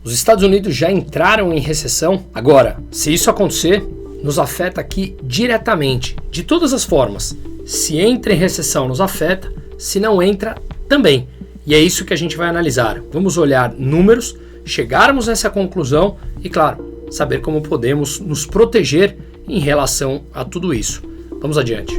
Os Estados Unidos já entraram em recessão? Agora, se isso acontecer, nos afeta aqui diretamente, de todas as formas. Se entra em recessão, nos afeta. Se não entra, também. E é isso que a gente vai analisar. Vamos olhar números, chegarmos a essa conclusão e, claro, saber como podemos nos proteger em relação a tudo isso. Vamos adiante.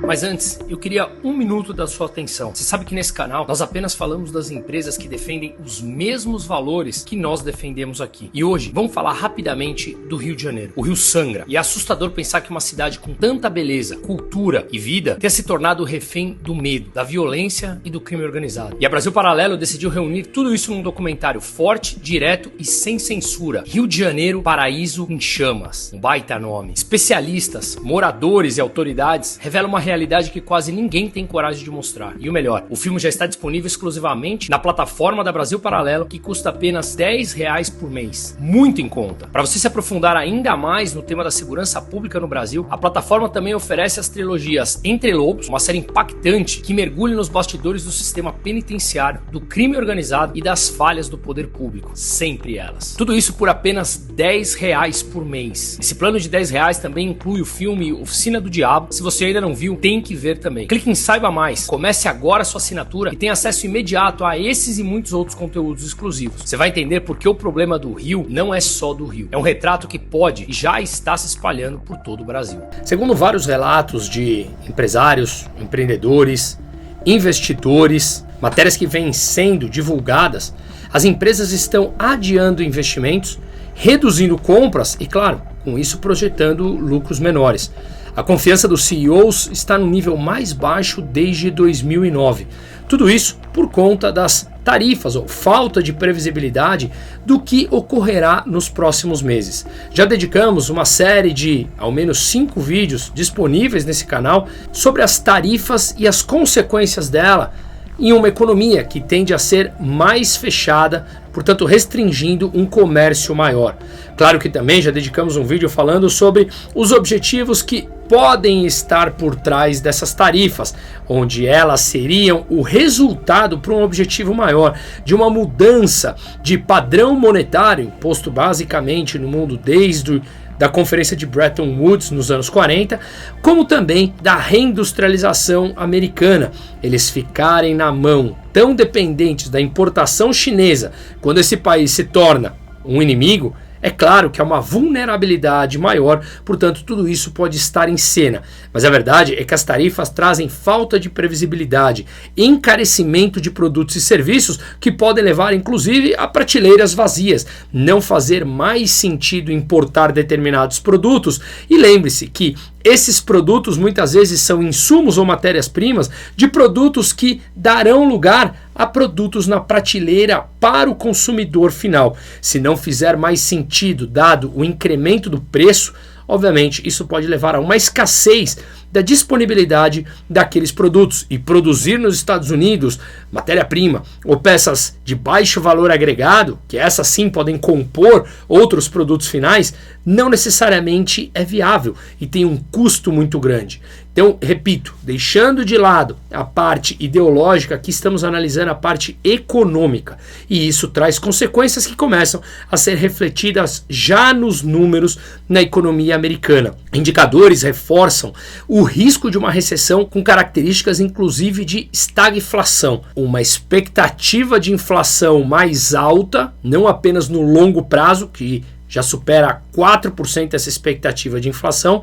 Mas antes, eu queria 1 minuto da sua atenção. Você sabe que nesse canal nós apenas falamos das empresas que defendem os mesmos valores que nós defendemos aqui. E hoje vamos falar rapidamente do Rio de Janeiro. O Rio sangra. E é assustador pensar que uma cidade com tanta beleza, cultura e vida tenha se tornado refém do medo, da violência e do crime organizado. E a Brasil Paralelo decidiu reunir tudo isso num documentário forte, direto e sem censura. Rio de Janeiro, Paraíso em Chamas. Um baita nome. Especialistas, moradores e autoridades revelam uma realidade que quase ninguém tem coragem de mostrar. E o melhor, o filme já está disponível exclusivamente na plataforma da Brasil Paralelo, que custa apenas R$10 por mês. Muito em conta. Para você se aprofundar ainda mais no tema da segurança pública no Brasil, a plataforma também oferece as trilogias Entre Lobos, uma série impactante que mergulha nos bastidores do sistema penitenciário, do crime organizado e das falhas do poder público. Sempre elas. Tudo isso por apenas R$10 por mês. Esse plano de R$10 também inclui o filme Oficina do Diabo. Se você ainda não viu, tem que ver também. Clique em Saiba Mais, comece agora a sua assinatura e tenha acesso imediato a esses e muitos outros conteúdos exclusivos. Você vai entender porque o problema do Rio não é só do Rio. É um retrato que pode e já está se espalhando por todo o Brasil. Segundo vários relatos de empresários, empreendedores, investidores, matérias que vêm sendo divulgadas, as empresas estão adiando investimentos, reduzindo compras e, claro, com isso projetando lucros menores. A confiança dos CEOs está no nível mais baixo desde 2009. Tudo isso por conta das tarifas ou falta de previsibilidade do que ocorrerá nos próximos meses. Já dedicamos uma série de ao menos 5 vídeos disponíveis nesse canal sobre as tarifas e as consequências dela em uma economia que tende a ser mais fechada, portanto restringindo um comércio maior. Claro que também já dedicamos um vídeo falando sobre os objetivos que podem estar por trás dessas tarifas, onde elas seriam o resultado para um objetivo maior, de uma mudança de padrão monetário imposto basicamente no mundo desde da Conferência de Bretton Woods nos anos 40, como também da reindustrialização americana. Eles ficarem na mão tão dependentes da importação chinesa quando esse país se torna um inimigo, é claro que há uma vulnerabilidade maior, portanto tudo isso pode estar em cena. Mas a verdade é que as tarifas trazem falta de previsibilidade, encarecimento de produtos e serviços que podem levar inclusive a prateleiras vazias, não fazer mais sentido importar determinados produtos. E lembre-se que esses produtos muitas vezes são insumos ou matérias-primas de produtos que darão lugar a produtos na prateleira para o consumidor final. Se não fizer mais sentido dado o incremento do preço, obviamente isso pode levar a uma escassez da disponibilidade daqueles produtos, e produzir nos Estados Unidos matéria-prima ou peças de baixo valor agregado, que essas sim podem compor outros produtos finais, não necessariamente é viável e tem um custo muito grande. Então, repito, deixando de lado a parte ideológica, aqui estamos analisando a parte econômica, e isso traz consequências que começam a ser refletidas já nos números na economia americana. Indicadores reforçam o risco de uma recessão com características inclusive de estagflação, uma expectativa de inflação mais alta, não apenas no longo prazo, que já supera 4% essa expectativa de inflação,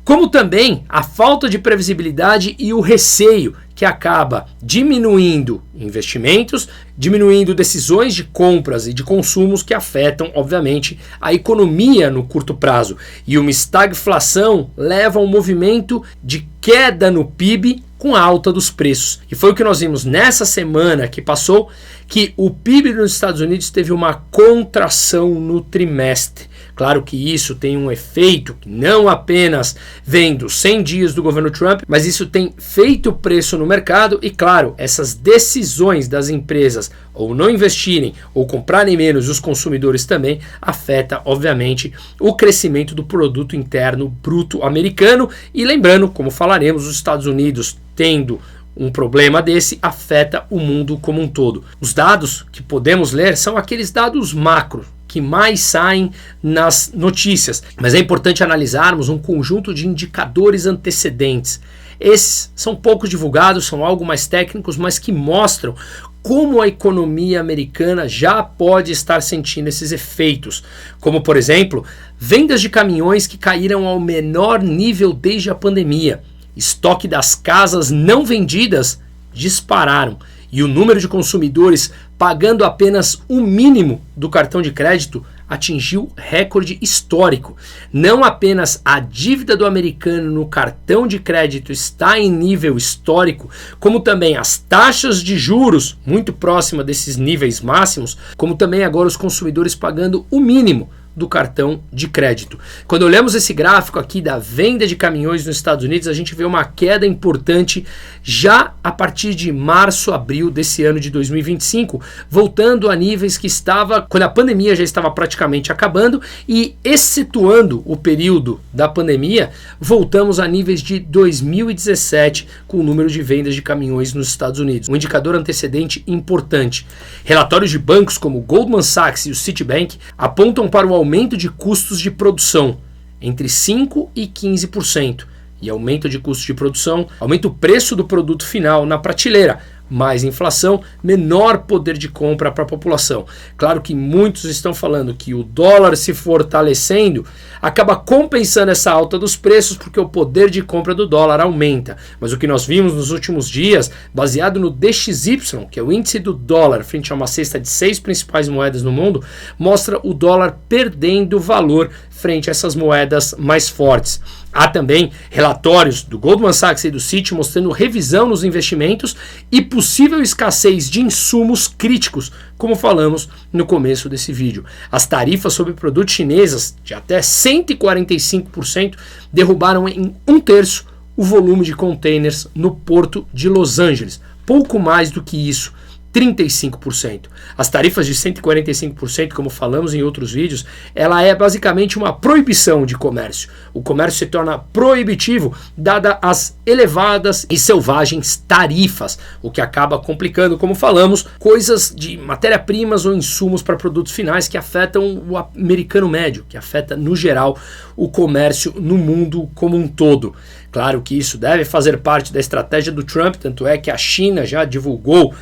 como também a falta de previsibilidade e o receio, que acaba diminuindo investimentos, diminuindo decisões de compras e de consumos que afetam, obviamente, a economia no curto prazo. E uma estagflação leva a um movimento de queda no PIB com a alta dos preços. E foi o que nós vimos nessa semana que passou, que o PIB nos Estados Unidos teve uma contração no trimestre. Claro que isso tem um efeito que não apenas vem dos 100 dias do governo Trump, mas isso tem feito preço no mercado e, claro, essas decisões das empresas ou não investirem ou comprarem menos, os consumidores também, afeta, obviamente, o crescimento do produto interno bruto americano. E lembrando, como falaremos, os Estados Unidos tendo um problema desse afeta o mundo como um todo. Os dados que podemos ler são aqueles dados macro que mais saem nas notícias, mas é importante analisarmos um conjunto de indicadores antecedentes. Esses são pouco divulgados, são algo mais técnicos, mas que mostram como a economia americana já pode estar sentindo esses efeitos, como, por exemplo, vendas de caminhões que caíram ao menor nível desde a pandemia, estoque das casas não vendidas dispararam e o número de consumidores pagando apenas o mínimo do cartão de crédito atingiu recorde histórico. Não apenas a dívida do americano no cartão de crédito está em nível histórico, como também as taxas de juros muito próximas desses níveis máximos, como também agora os consumidores pagando o mínimo do cartão de crédito. Quando olhamos esse gráfico aqui da venda de caminhões nos Estados Unidos, a gente vê uma queda importante já a partir de março, abril desse ano de 2025, voltando a níveis que estava quando a pandemia já estava praticamente acabando e, excetuando o período da pandemia, voltamos a níveis de 2017 com o número de vendas de caminhões nos Estados Unidos. Um indicador antecedente importante. Relatórios de bancos como o Goldman Sachs e o Citibank apontam para o aumento de custos de produção entre 5% e 15%. E aumento de custos de produção, aumenta o preço do produto final na prateleira. Mais inflação, menor poder de compra para a população. Claro que muitos estão falando que o dólar se fortalecendo acaba compensando essa alta dos preços porque o poder de compra do dólar aumenta. Mas o que nós vimos nos últimos dias, baseado no DXY, que é o índice do dólar frente a uma cesta de 6 principais moedas no mundo, mostra o dólar perdendo valor frente a essas moedas mais fortes. Há também relatórios do Goldman Sachs e do Citi mostrando revisão nos investimentos e possível escassez de insumos críticos, como falamos no começo desse vídeo. As tarifas sobre produtos chinesas de até 145% derrubaram em 1/3 o volume de containers no porto de Los Angeles. Pouco mais do que isso, 35%. As tarifas de 145%, como falamos em outros vídeos, ela é basicamente uma proibição de comércio. O comércio se torna proibitivo dada as elevadas e selvagens tarifas, o que acaba complicando, como falamos, coisas de matéria-primas ou insumos para produtos finais que afetam o americano médio, que afeta no geral o comércio no mundo como um todo. Claro que isso deve fazer parte da estratégia do Trump, tanto é que a China já divulgou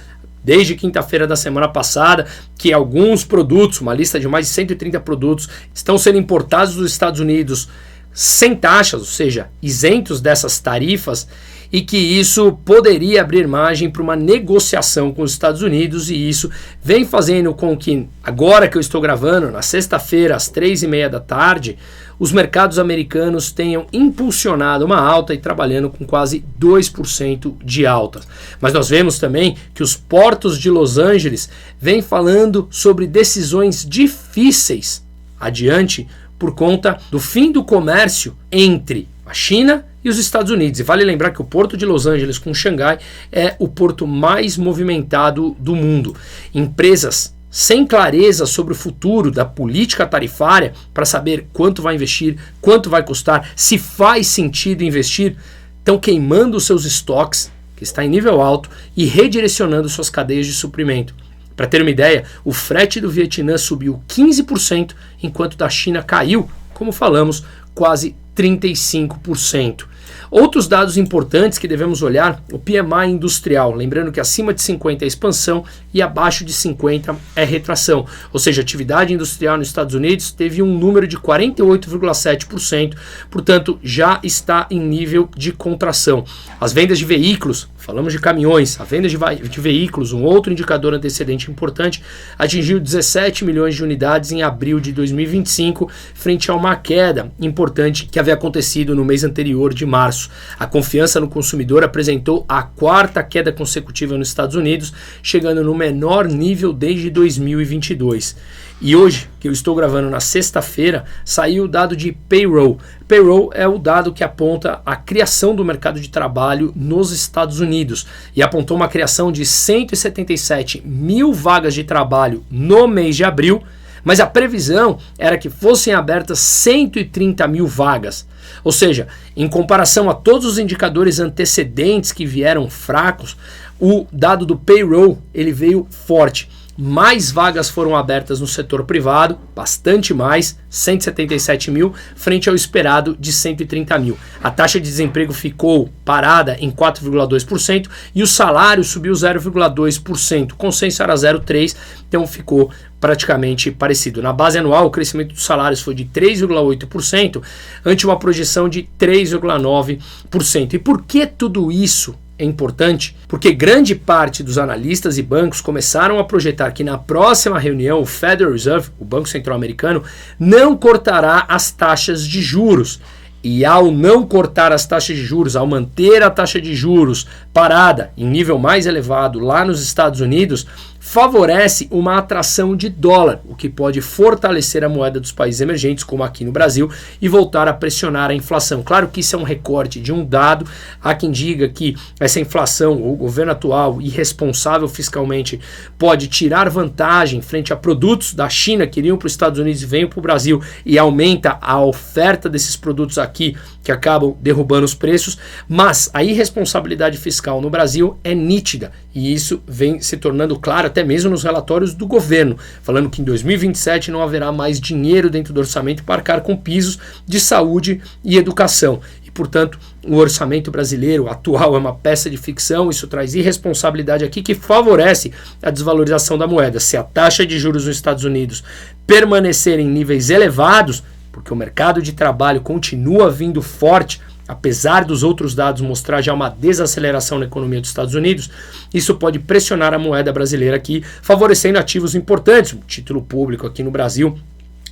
desde quinta-feira da semana passada que alguns produtos, uma lista de mais de 130 produtos, estão sendo importados dos Estados Unidos sem taxas, ou seja, isentos dessas tarifas, e que isso poderia abrir margem para uma negociação com os Estados Unidos, e isso vem fazendo com que, agora que eu estou gravando, na sexta-feira, às 3:30 da tarde, os mercados americanos tenham impulsionado uma alta e trabalhando com quase 2% de alta. Mas nós vemos também que os portos de Los Angeles vêm falando sobre decisões difíceis adiante por conta do fim do comércio entre a China e os Estados Unidos. E vale lembrar que o porto de Los Angeles com Xangai é o porto mais movimentado do mundo. Empresas sem clareza sobre o futuro da política tarifária para saber quanto vai investir, quanto vai custar, se faz sentido investir, estão queimando os seus estoques, que está em nível alto, e redirecionando suas cadeias de suprimento. Para ter uma ideia, o frete do Vietnã subiu 15%, enquanto da China caiu, como falamos, quase 35%. Outros dados importantes que devemos olhar, o PMI industrial, lembrando que acima de 50 é expansão e abaixo de 50 é retração, ou seja, a atividade industrial nos Estados Unidos teve um número de 48,7%, portanto já está em nível de contração. As vendas de veículos, falamos de caminhões, a venda de veículos, um outro indicador antecedente importante, atingiu 17 milhões de unidades em abril de 2025, frente a uma queda importante que havia acontecido no mês anterior de março. bancos. A confiança no consumidor apresentou a quarta queda consecutiva nos Estados Unidos, chegando no menor nível desde 2022. E hoje, que eu estou gravando na sexta-feira, saiu o dado de payroll. Payroll é o dado que aponta a criação do mercado de trabalho nos Estados Unidos e apontou uma criação de 177 mil vagas de trabalho no mês de abril, mas a previsão era que fossem abertas 130 mil vagas. Ou seja, em comparação a todos os indicadores antecedentes que vieram fracos, o dado do payroll ele veio forte. Mais vagas foram abertas no setor privado, bastante mais, 177 mil, frente ao esperado de 130 mil. A taxa de desemprego ficou parada em 4,2% e o salário subiu 0,2%. O consenso era 0,3%, então ficou praticamente parecido. Na base anual, o crescimento dos salários foi de 3,8%, ante uma projeção de 3,9%. E por que tudo isso é importante? Porque grande parte dos analistas e bancos começaram a projetar que na próxima reunião o Federal Reserve, o Banco Central Americano, não cortará as taxas de juros. E ao não cortar as taxas de juros, ao manter a taxa de juros parada em nível mais elevado lá nos Estados Unidos, favorece uma atração de dólar, o que pode fortalecer a moeda dos países emergentes, como aqui no Brasil, e voltar a pressionar a inflação. Claro que isso é um recorte de um dado. Há quem diga que essa inflação, o governo atual, irresponsável fiscalmente, pode tirar vantagem frente a produtos da China que iriam para os Estados Unidos e vêm para o Brasil e aumenta a oferta desses produtos aqui, que acabam derrubando os preços, mas a irresponsabilidade fiscal no Brasil é nítida e isso vem se tornando claro até mesmo nos relatórios do governo, falando que em 2027 não haverá mais dinheiro dentro do orçamento para arcar com pisos de saúde e educação. E, portanto, o orçamento brasileiro atual é uma peça de ficção. Isso traz irresponsabilidade aqui que favorece a desvalorização da moeda. Se a taxa de juros nos Estados Unidos permanecer em níveis elevados, porque o mercado de trabalho continua vindo forte, apesar dos outros dados mostrar já uma desaceleração na economia dos Estados Unidos, isso pode pressionar a moeda brasileira aqui, favorecendo ativos importantes, o título público aqui no Brasil,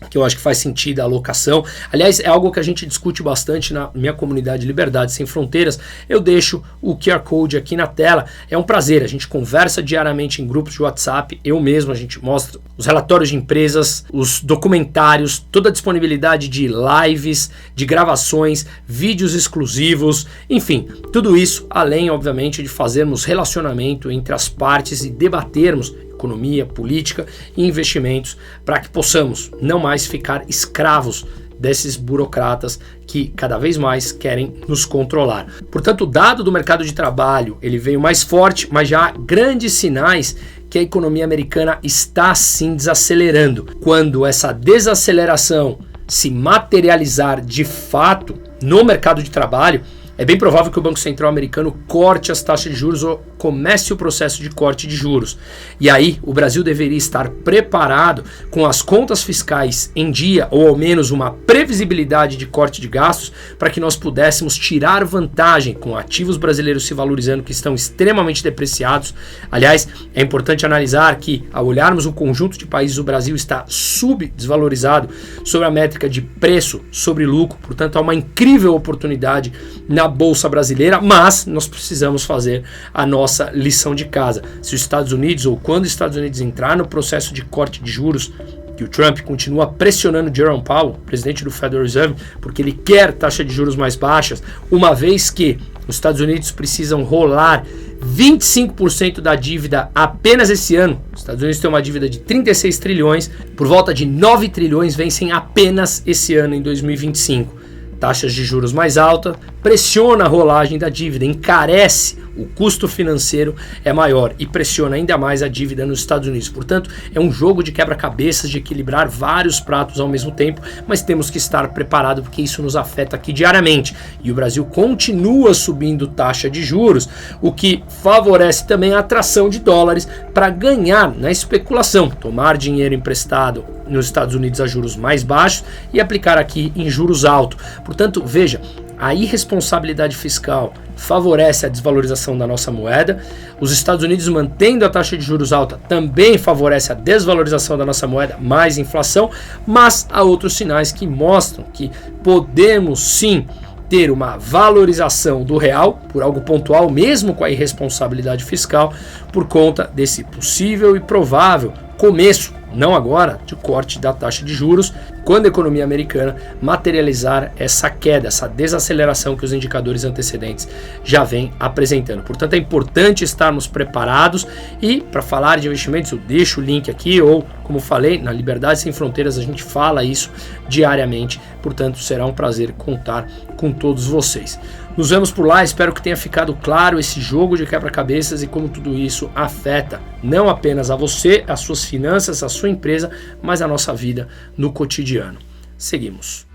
que eu acho que faz sentido a alocação. Aliás, é algo que a gente discute bastante na minha comunidade Liberdade Sem Fronteiras. Eu deixo o QR Code aqui na tela. É um prazer, a gente conversa diariamente em grupos de WhatsApp. Eu mesmo, a gente mostra os relatórios de empresas, os documentários, toda a disponibilidade de lives, de gravações, vídeos exclusivos, enfim, tudo isso, além, obviamente, de fazermos relacionamento entre as partes e debatermos economia, política e investimentos para que possamos não mais ficar escravos desses burocratas que cada vez mais querem nos controlar. Portanto, o dado do mercado de trabalho ele veio mais forte, mas já há grandes sinais que a economia americana está sim desacelerando. Quando essa desaceleração se materializar de fato no mercado de trabalho, é bem provável que o Banco Central americano corte as taxas de juros ou comece o processo de corte de juros. E aí o Brasil deveria estar preparado com as contas fiscais em dia ou ao menos uma previsibilidade de corte de gastos para que nós pudéssemos tirar vantagem com ativos brasileiros se valorizando que estão extremamente depreciados. Aliás, é importante analisar que ao olharmos o conjunto de países, o Brasil está subdesvalorizado sobre a métrica de preço sobre lucro, portanto há uma incrível oportunidade na Bolsa Brasileira, mas nós precisamos fazer a nossa lição de casa. Se os Estados Unidos, ou quando os Estados Unidos entrar no processo de corte de juros, que o Trump continua pressionando Jerome Powell, presidente do Federal Reserve, porque ele quer taxa de juros mais baixas, uma vez que os Estados Unidos precisam rolar 25% da dívida apenas esse ano. Os Estados Unidos têm uma dívida de 36 trilhões, por volta de 9 trilhões vencem apenas esse ano, em 2025. Taxas de juros mais altas, pressiona a rolagem da dívida, encarece, o custo financeiro é maior e pressiona ainda mais a dívida nos Estados Unidos. Portanto, é um jogo de quebra-cabeças, de equilibrar vários pratos ao mesmo tempo, mas temos que estar preparados porque isso nos afeta aqui diariamente. E o Brasil continua subindo taxa de juros, o que favorece também a atração de dólares para ganhar na especulação, tomar dinheiro emprestado nos Estados Unidos a juros mais baixos e aplicar aqui em juros altos. Portanto, veja, a irresponsabilidade fiscal favorece a desvalorização da nossa moeda. Os Estados Unidos mantendo a taxa de juros alta também favorece a desvalorização da nossa moeda, mais inflação, mas há outros sinais que mostram que podemos sim ter uma valorização do real por algo pontual, mesmo com a irresponsabilidade fiscal, por conta desse possível e provável começo, não agora, de corte da taxa de juros, quando a economia americana materializar essa queda, essa desaceleração que os indicadores antecedentes já vêm apresentando. Portanto, é importante estarmos preparados e, para falar de investimentos, eu deixo o link aqui, ou, como falei, na Liberdade Sem Fronteiras a gente fala isso diariamente, portanto, será um prazer contar com todos vocês. Nos vemos por lá, espero que tenha ficado claro esse jogo de quebra-cabeças e como tudo isso afeta não apenas a você, as suas finanças, a sua empresa, mas a nossa vida no cotidiano. Seguimos.